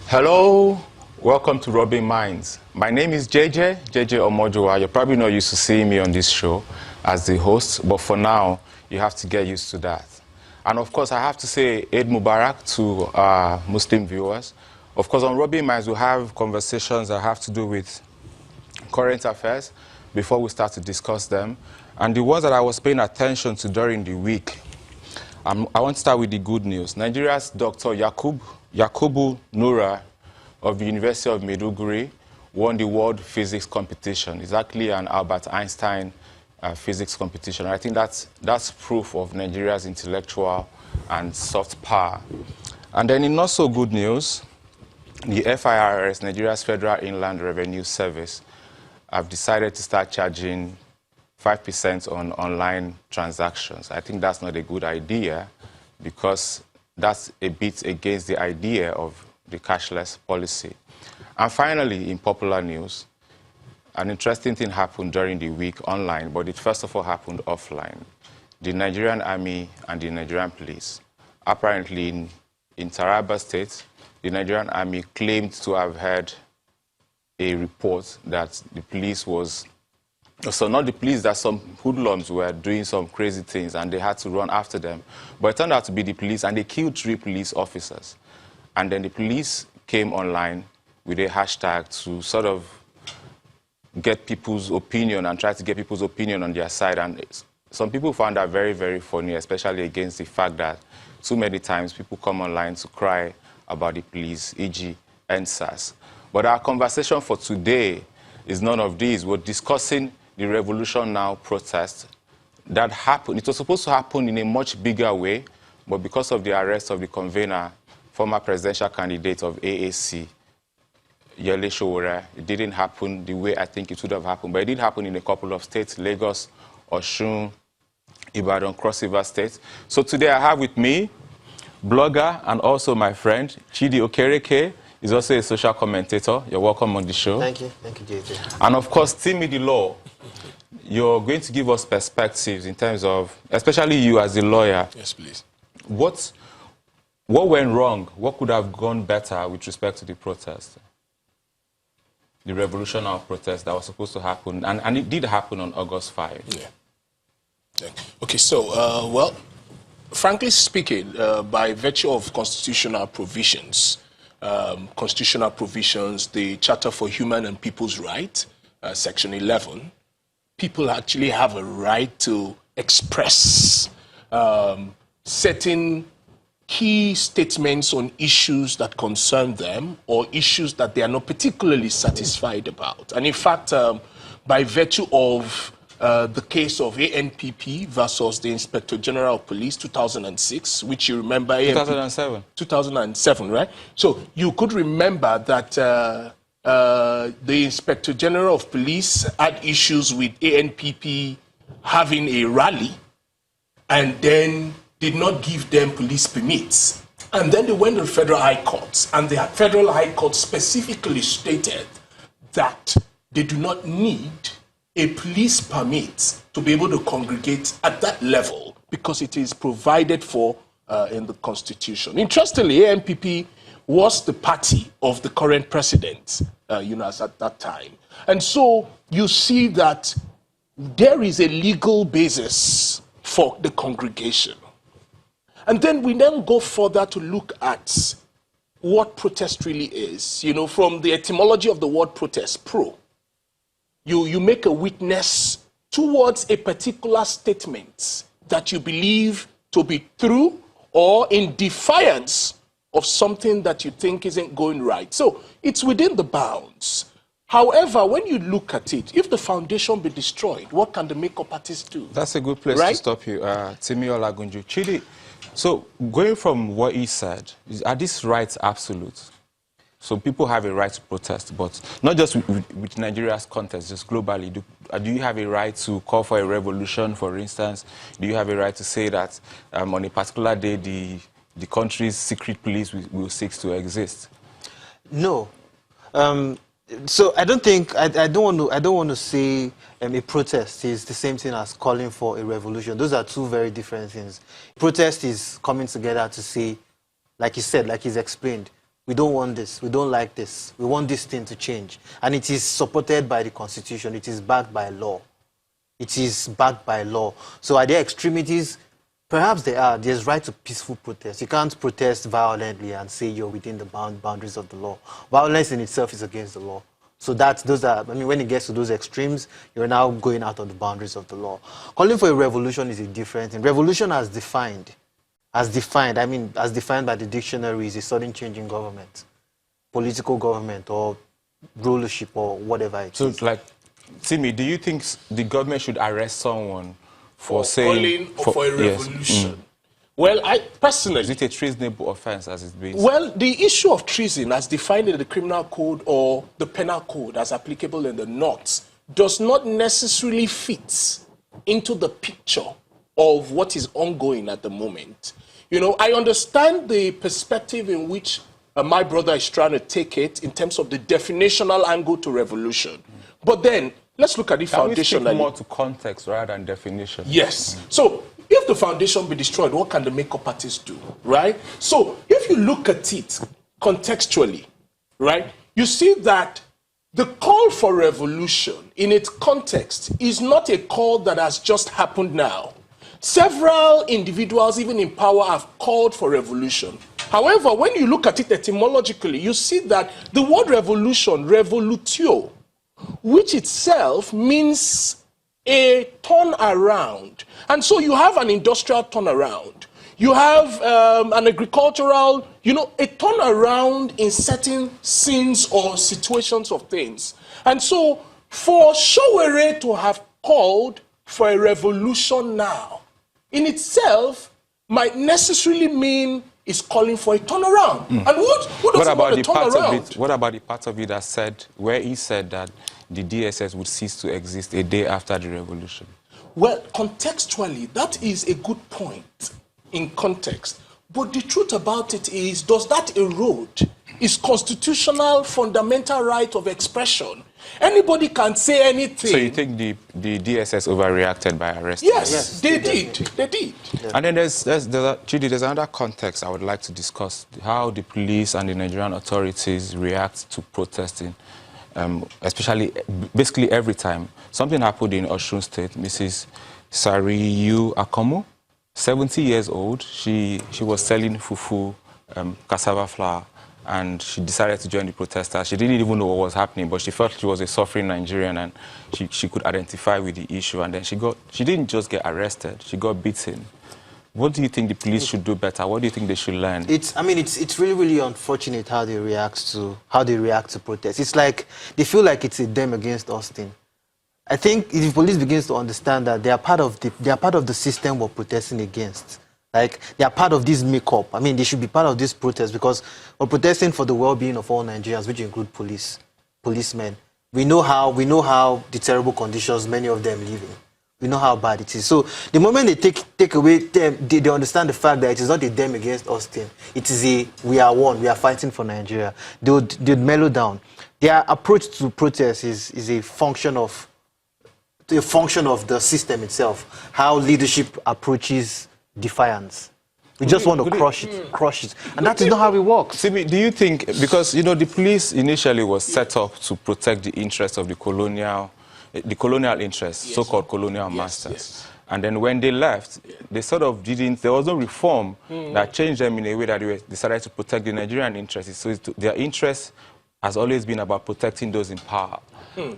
Hello, welcome to Rubbing Minds. My name is JJ Omojowa. You're probably not used to seeing me on this show as the host, but for now, you have to get used to that. And of course, I have to say Eid Mubarak to our Muslim viewers. Of course, on Rubbing Minds, we'll have conversations that have to do with current affairs before we start to discuss them. And the ones that I was paying attention to during the week, I want to start with the good news. Nigeria's Dr. Yakubu Nura of the University of Maiduguri won the World Physics Competition. It's actually an Albert Einstein physics competition. I think that's proof of Nigeria's intellectual and soft power. And then in not so good news, the FIRS, Nigeria's Federal Inland Revenue Service, have decided to start charging 5% on online transactions. I think that's not a good idea because that's a bit against the idea of the cashless policy. And finally, in popular news, an interesting thing happened during the week online, but it first of all happened offline. The Nigerian Army and the Nigerian police. Apparently in Taraba State, the Nigerian Army claimed to have heard a report that the police was, so not the police, that some hoodlums were doing some crazy things and they had to run after them. But it turned out to be the police, and they killed 3 police officers. And then the police came online with a hashtag to sort of get people's opinion and try to get people's opinion on their side. And some people found that very, very funny, especially against the fact that too many times people come online to cry about the police, e.g. NSAS. But our conversation for today is none of these. We're discussing the Revolution Now protest that happened. It was supposed to happen in a much bigger way, but because of the arrest of the convener, former presidential candidate of AAC, Yele Sowore, it didn't happen the way I think it would have happened. But it did happen in a couple of states, Lagos, Osun, Ibadan, Cross River State. So today I have with me blogger and also my friend, Chidi Okereke. He's also a social commentator. You're welcome on the show. Thank you, JJ. And of course, Timmy the Law. You're going to give us perspectives in terms of, especially you as a lawyer. Yes, please. What went wrong? What could have gone better with respect to the protest? The revolutionary protest that was supposed to happen, and it did happen on August 5. Yeah. Okay, so, well, frankly speaking, by virtue of constitutional provisions, the Charter for Human and People's Rights, Section 11, people actually have a right to express certain key statements on issues that concern them or issues that they are not particularly satisfied about. And in fact, by virtue of the case of ANPP versus the Inspector General of Police, 2006, which you remember... 2007. 2007, right? So you could remember that the Inspector General of Police had issues with ANPP having a rally and then did not give them police permits. And then they went to the Federal High Court, and the Federal High Court specifically stated that they do not need a police permit to be able to congregate at that level because it is provided for in the Constitution. Interestingly, ANPP was the party of the current president, at that time. And so you see that there is a legal basis for the congregation. And then we then go further to look at what protest really is. You know, from the etymology of the word protest, pro, you make a witness towards a particular statement that you believe to be true or in defiance of something that you think isn't going right. So it's within the bounds. However, when you look at it, if the foundation be destroyed, what can the makeup artist do? That's a good place to stop you, Timi Olagunju. Chidi, so going from what he said, are these rights absolute? So people have a right to protest, but not just with Nigeria's context, just globally. Do you have a right to call for a revolution, for instance? Do you have a right to say that on a particular day the country's secret police will cease to exist? No. So I don't think I don't want to say a protest is the same thing as calling for a revolution. Those are two very different things. Protest is coming together to say like he said, like he's explained, we don't want this, we don't like this, we want this thing to change. And it is supported by the Constitution, it is backed by law. It is backed by law. So are there extremities? Perhaps there are. There's right to peaceful protest. You can't protest violently and say you're within the boundaries of the law. Violence in itself is against the law. So when it gets to those extremes, you're now going out of the boundaries of the law. Calling for a revolution is a different thing. Revolution as defined by the dictionary, is a sudden change in government, political government or rulership or whatever it is. So, Timmy, do you think the government should arrest someone for calling for a revolution? Yes. Well, I personally... Is it a treasonable offense as it's being... Well, the issue of treason as defined in the criminal code or the penal code as applicable in the North does not necessarily fit into the picture of what is ongoing at the moment. You know, I understand the perspective in which my brother is trying to take it in terms of the definitional angle to revolution. But then, let's look at the foundation. Can we speak more to context rather than definition? Yes. So, if the foundation be destroyed, what can the makeup parties do, right? So, if you look at it contextually, right, you see that the call for revolution in its context is not a call that has just happened now. Several individuals, even in power, have called for revolution. However, when you look at it etymologically, you see that the word revolution, revolutio, which itself means a turnaround. And so you have an industrial turnaround. You have an agricultural, a turnaround in certain scenes or situations of things. And so for Sowore to have called for a revolution now, in itself might necessarily mean is calling for a turnaround. And what does about a turnaround? What about the part of it that said, where he said that the DSS would cease to exist a day after the revolution? Well, contextually, that is a good point in context. But the truth about it is, does that erode his constitutional fundamental right of expression? Anybody can say anything. So you think the DSS overreacted by arresting? Yes, they did. They did. Yeah. And then there's another context I would like to discuss, how the police and the Nigerian authorities react to protesting, especially, basically every time. Something happened in Osun State. Mrs. Sariyu Akomo, 70 years old, she was selling fufu, cassava flour, and she decided to join the protesters. She didn't even know what was happening, but she felt she was a suffering Nigerian and she could identify with the issue. And then she didn't just get arrested, she got beaten. What do you think the police should do better? What do you think they should learn? It's really, really unfortunate how they react to protests. It's like they feel like it's a them against us thing. I think if the police begins to understand that they are part of the system we're protesting against. Like, they are part of this makeup. I mean, they should be part of this protest because we're protesting for the well-being of all Nigerians, which include policemen. We know how the terrible conditions many of them live in. We know how bad it is. So the moment they take away them, they understand the fact that it is not a them against us thing. It is a we are one. We are fighting for Nigeria. They'd mellow down. Their approach to protest is a function of the system itself. How leadership approaches defiance. We just want to crush it. And that is not how it works. Simi, do you think, because, the police initially was set up to protect the interests of the colonial interests, so-called colonial masters. Yes. And then when they left, they sort of there was no reform that changed them in a way that they decided to protect the Nigerian interests. So their interest has always been about protecting those in power.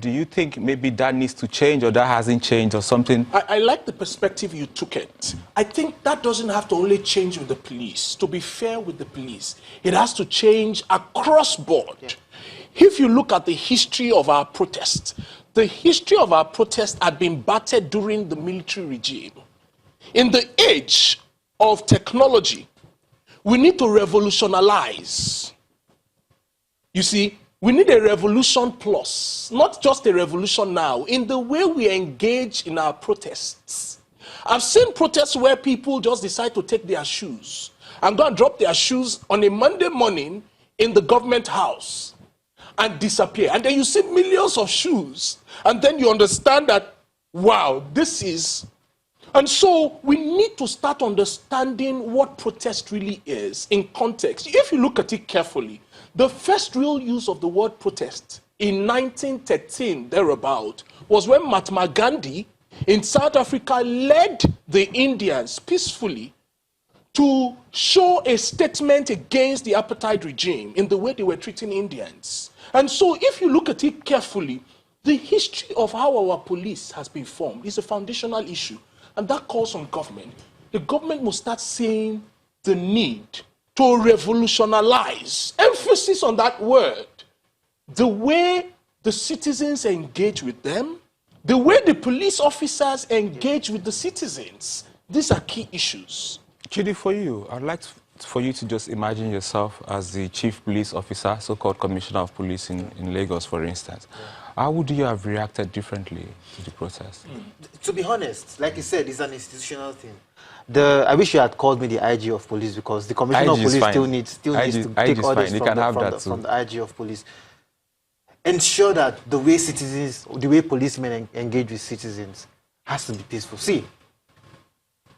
Do you think maybe that needs to change or that hasn't changed or something? I like the perspective you took it. I think that doesn't have to only change with the police. To be fair with the police, it has to change across board. Yeah. If you look at the history of our protests, the history of our protests had been battered during the military regime. In the age of technology, we need to revolutionize. You see, we need a revolution plus, not just a revolution now, in the way we engage in our protests. I've seen protests where people just decide to take their shoes and go and drop their shoes on a Monday morning in the government house and disappear. And then you see millions of shoes. And then you understand that, wow, this is And so we need to start understanding what protest really is in context. If you look at it carefully, the first real use of the word protest in 1913, thereabout, was when Mahatma Gandhi in South Africa led the Indians peacefully to show a statement against the apartheid regime in the way they were treating Indians. And so if you look at it carefully, the history of how our police has been formed is a foundational issue. And that calls on government. The government must start seeing the need to revolutionize, emphasis on that word, the way the citizens engage with them, the way the police officers engage with the citizens. These are key issues. Chidi, for you, I'd like for you to just imagine yourself as the chief police officer, so-called commissioner of police in Lagos, for instance. How would you have reacted differently to the protest? To be honest, like you said, it's an institutional thing. I wish you had called me the IG of police, because the commissioner of police still needs to take orders from the IG of police. Ensure that the way citizens, the way policemen engage with citizens has to be peaceful. See,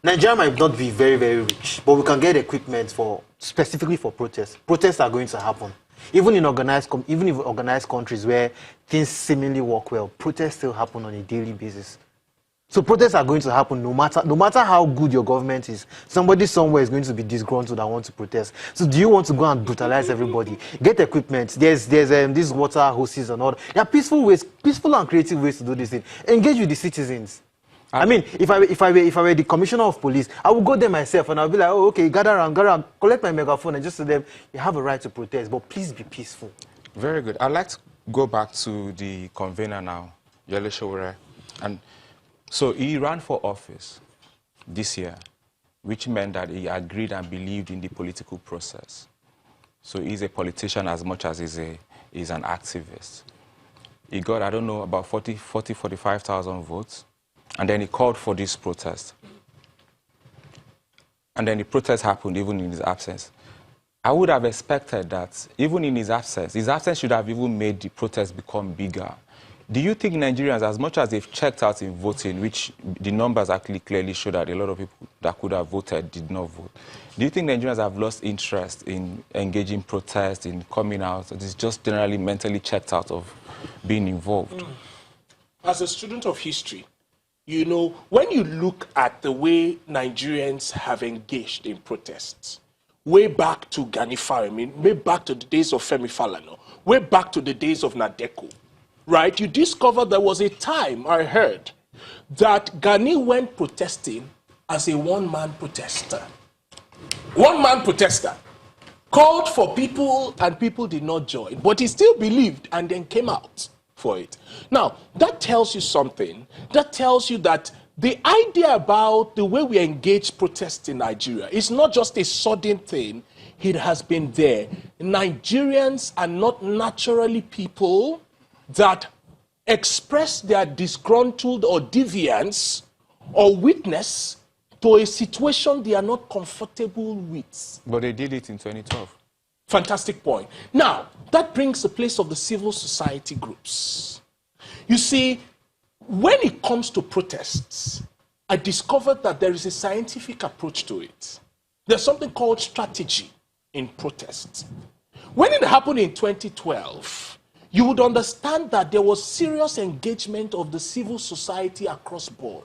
Nigeria might not be very, very rich, but we can get equipment specifically for protests. Protests are going to happen. Even in organized countries where things seemingly work well, protests still happen on a daily basis. So protests are going to happen no matter how good your government is. Somebody somewhere is going to be disgruntled and want to protest. So do you want to go and brutalize everybody? Get equipment. There's these water hoses and all. There are peaceful and creative ways to do this thing. Engage with the citizens. I mean, if I were the commissioner of police, I would go there myself and I'll be like, oh, okay, gather around, collect my megaphone and just tell them, you have a right to protest, but please be peaceful. Very good. I'd like to go back to the convener now, Yele Sowore. And so he ran for office this year, which meant that he agreed and believed in the political process. So he's a politician as much as he's an activist. He got, I don't know, about 45,000 votes. And then he called for this protest. And then the protest happened even in his absence. I would have expected that even in his absence should have even made the protest become bigger. Do you think Nigerians, as much as they've checked out in voting, which the numbers actually clearly show that a lot of people that could have voted did not vote, do you think Nigerians have lost interest in engaging protest, in coming out? It's just generally mentally checked out of being involved? As a student of history, you know, when you look at the way Nigerians have engaged in protests, way back to Gani Fawehinmi, way back to the days of Femi Falana, way back to the days of Nadeko, right? You discover there was a time, I heard, that Gani went protesting as a one-man protester. One-man protester. Called for people and people did not join, but he still believed and then came out for it. Now, that tells you something. That tells you that the idea about the way we engage protests in Nigeria is not just a sudden thing. It has been there. Nigerians are not naturally people that express their disgruntled or deviance or witness to a situation they are not comfortable with. But they did it in 2012. Fantastic point. Now, that brings the place of the civil society groups. You see, when it comes to protests, I discovered that there is a scientific approach to it. There's something called strategy in protests. When it happened in 2012, you would understand that there was serious engagement of the civil society across board.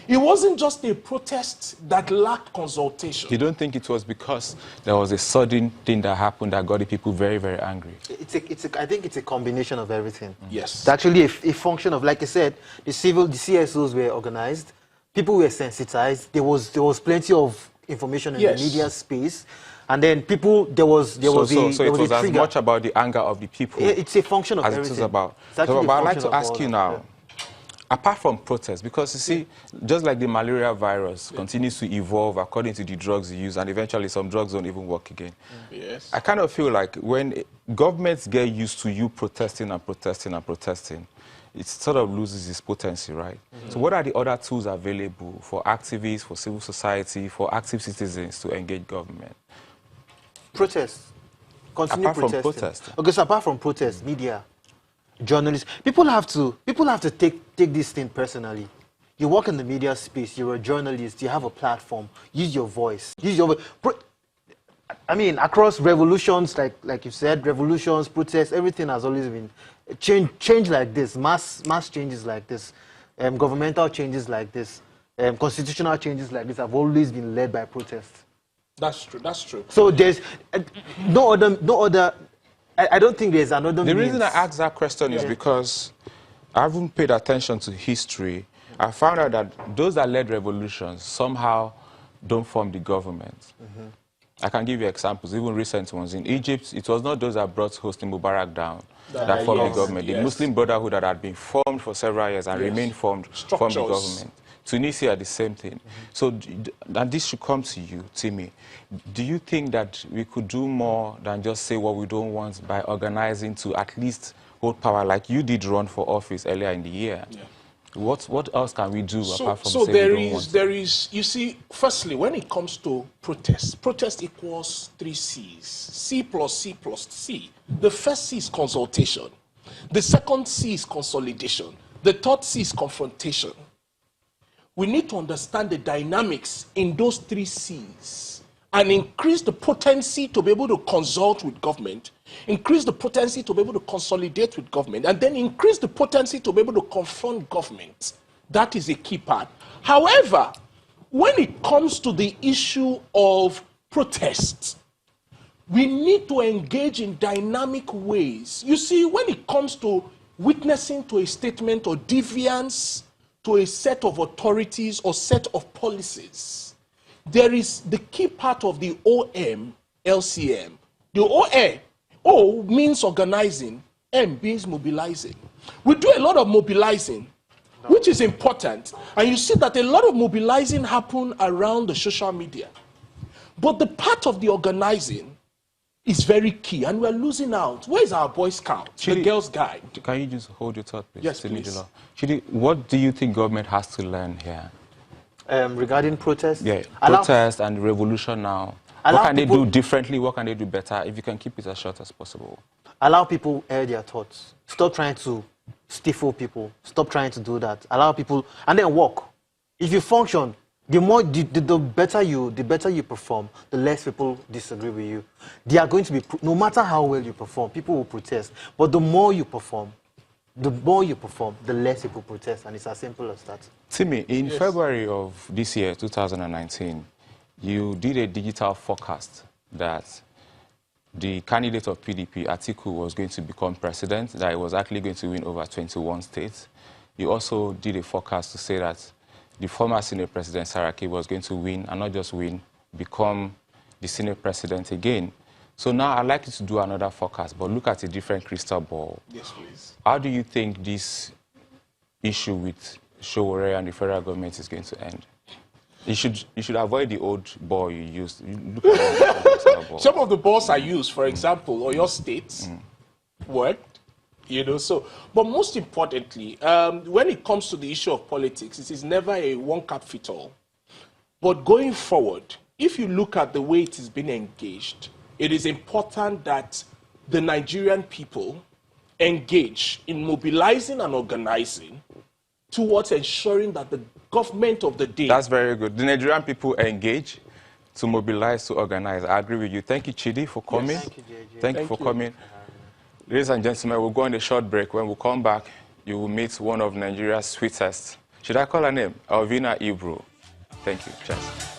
It wasn't just a protest that lacked consultation. You don't think it was because there was a sudden thing that happened that got the people very, very angry? I think it's a combination of everything. Yes. It's actually a function of, like I said, the CSOs were organized, people were sensitized, there was plenty of information in the media space, and then people, there was it was as much about the anger of the people. It's a function of everything. As it is about. So, but I'd like to ask you now, apart from protests, because you see, just like the malaria virus continues to evolve according to the drugs you use, and eventually some drugs don't even work again. Yes. I kind of feel like when governments get used to you protesting and protesting and protesting, it sort of loses its potency, right? So what are the other tools available for activists, for civil society, for active citizens to engage government? Protest. Continue apart from protesting. Okay, so apart from protest, media, journalists, people have to take this thing personally. You work in the media space, you're a journalist, you have a platform, use your voice. Use your I mean, across revolutions, like you said, revolutions, protests, everything has always been change like this, mass changes like this, governmental changes like this, constitutional changes like this have always been led by protests. That's true. That's true. So there's no other. I don't think there's another. The reason I asked that question is because I haven't paid attention to history. I found out that those that led revolutions somehow don't form the government. I can give you examples, even recent ones. In Egypt, it was not those that brought Hosni Mubarak down that formed the government. The Muslim Brotherhood that had been formed for several years and remained formed the government. Tunisia, the same thing. So, and this should come to you, Timmy. Do you think that we could do more than just say what we don't want by organizing to at least hold power, like you did run for office earlier in the year? What else can we do apart from saying we don't want? There is, you see, firstly, when it comes to protest equals 3 C's. C plus C plus C. The first C is consultation. The second C is consolidation. The third C is confrontation. We need to understand the dynamics in those 3 C's and increase the potency to be able to consult with government, increase the potency to be able to consolidate with government, and then increase the potency to be able to confront government. That is a key part. However, when it comes to the issue of protests, we need to engage in dynamic ways. You see, when it comes to witnessing to a statement or deviance to a set of authorities or set of policies, there is the key part of the OM, LCM. The O means organizing, M means mobilizing. We do a lot of mobilizing, which is important. And you see that a lot of mobilizing happen around the social media. But the part of the organizing is very key, and we're losing out. Where is our Boy Scout, the Girls Guide? Can you just hold your thought, please? Yes, please. Chidi, what do you think government has to learn here? Regarding protests? Yeah, protest and revolution now. What can they do differently? What can they do better? If you can keep it as short as possible. Allow people air their thoughts. Stop trying to stifle people. Stop trying to do that. Allow people, and then work. If you function, the better you perform, the less people disagree with you. They are going to be, no matter how well you perform, people will protest. But the more you perform, the less people protest, and it's as simple as that. Timmy, in February of this year, 2019, you did a digital forecast that the candidate of PDP, Atiku, was going to become president, that he was actually going to win over 21 states. You also did a forecast to say that the former Senate President, Saraki, was going to win, and not just win, become the Senate President again. So now I'd like you to do another forecast, but look at a different crystal ball. Yes, please. How do you think this issue with Sowore and the federal government is going to end? You should avoid the old ball you used. You look at the crystal ball. Some of the balls I use, for example, or your states, worked. You know, so, but most importantly, when it comes to the issue of politics, it is never a one-cap-fit-all. But going forward, if you look at the way it is being engaged, it is important that the Nigerian people engage in mobilizing and organizing towards ensuring that the government of the day... That's very good. The Nigerian people engage to mobilize, to organize. I agree with you. Thank you, Chidi, for coming. Yes. Thank you, JJ. Thank you for coming. Ladies and gentlemen, we'll go on a short break. When we come back, you will meet one of Nigeria's sweetest. Should I call her name? Alvina Ibro. Thank you. Cheers.